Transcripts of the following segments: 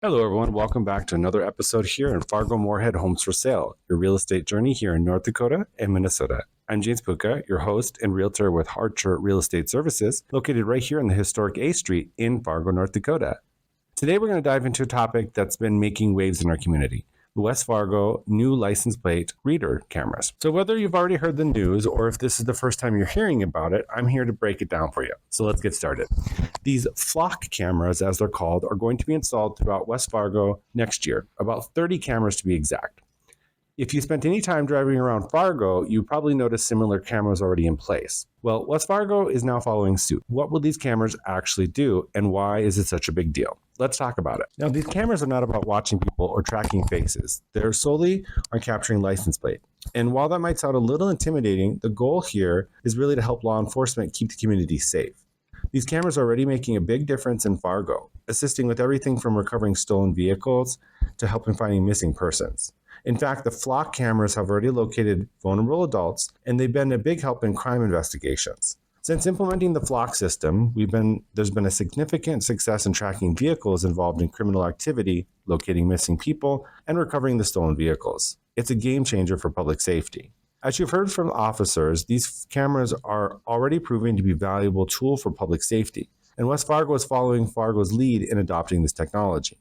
Hello, everyone. Welcome back to another episode here in Fargo, Moorhead Homes for Sale, your real estate journey here in North Dakota and Minnesota. I'm James Puka, your host and realtor with Archer Real Estate Services, located right here on the historic A Street in Fargo, North Dakota. Today, we're going to dive into a topic that's been making waves in our community: the West Fargo new license plate reader cameras. So whether you've already heard the news or if this is the first time you're hearing about it, I'm here to break it down for you. So let's get started. These flock cameras, as they're called, are going to be installed throughout West Fargo next year, about 30 cameras to be exact. If you spent any time driving around Fargo, you probably noticed similar cameras already in place. Well, West Fargo is now following suit. What will these cameras actually do, and why is it such a big deal? Let's talk about it. Now, these cameras are not about watching people or tracking faces. They're solely on capturing license plate. And while that might sound a little intimidating, the goal here is really to help law enforcement keep the community safe. These cameras are already making a big difference in Fargo, assisting with everything from recovering stolen vehicles to helping finding missing persons. In fact, the flock cameras have already located vulnerable adults, and they've been a big help in crime investigations. Since implementing the flock system, there's been a significant success in tracking vehicles involved in criminal activity, locating missing people, and recovering the stolen vehicles. It's a game changer for public safety. As you've heard from officers, these cameras are already proving to be a valuable tool for public safety, and West Fargo is following Fargo's lead in adopting this technology.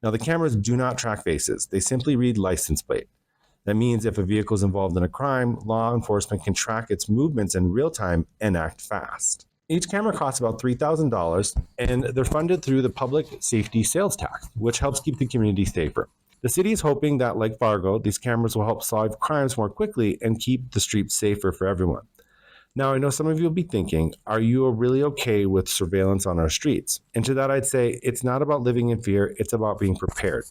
Now, the cameras do not track faces. They simply read license plate. That means if a vehicle is involved in a crime, law enforcement can track its movements in real time and act fast. Each camera costs about $3,000, and they're funded through the public safety sales tax, which helps keep the community safer. The city is hoping that, like Fargo, these cameras will help solve crimes more quickly and keep the streets safer for everyone. Now, I know some of you will be thinking, are you really okay with surveillance on our streets? And to that, I'd say it's not about living in fear, it's about being prepared.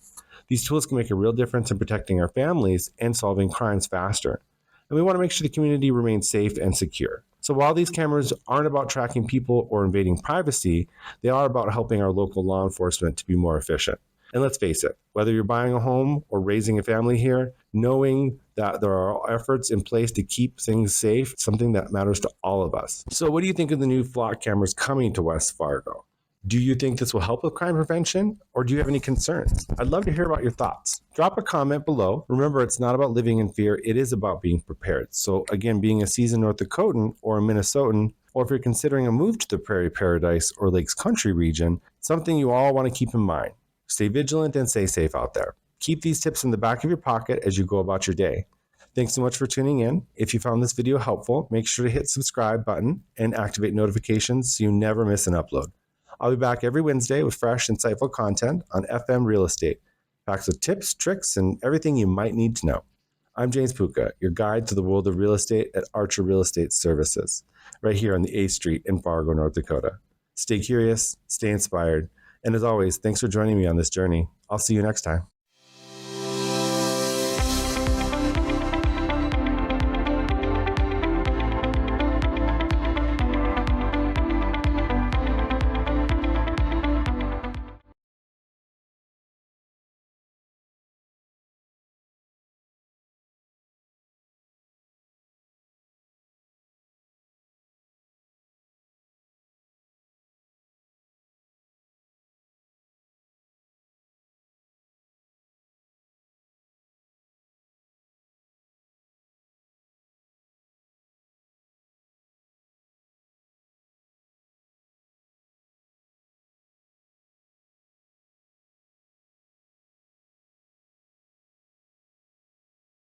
These tools can make a real difference in protecting our families and solving crimes faster. And we want to make sure the community remains safe and secure. So while these cameras aren't about tracking people or invading privacy, they are about helping our local law enforcement to be more efficient. And let's face it, whether you're buying a home or raising a family here, knowing that there are efforts in place to keep things safe, something that matters to all of us. So what do you think of the new flock cameras coming to West Fargo? Do you think this will help with crime prevention, or do you have any concerns? I'd love to hear about your thoughts. Drop a comment below. Remember, it's not about living in fear. It is about being prepared. So again, being a seasoned North Dakotan or a Minnesotan, or if you're considering a move to the Prairie Paradise or Lakes Country region, something you all want to keep in mind. Stay vigilant and stay safe out there. Keep these tips in the back of your pocket as you go about your day. Thanks so much for tuning in. If you found this video helpful, make sure to hit subscribe button and activate notifications so you never miss an upload. I'll be back every Wednesday with fresh, insightful content on FM Real Estate, packed with tips, tricks, and everything you might need to know. I'm James Puka, your guide to the world of real estate at Archer Real Estate Services, right here on the A Street in Fargo, North Dakota. Stay curious, stay inspired, and as always, thanks for joining me on this journey. I'll see you next time.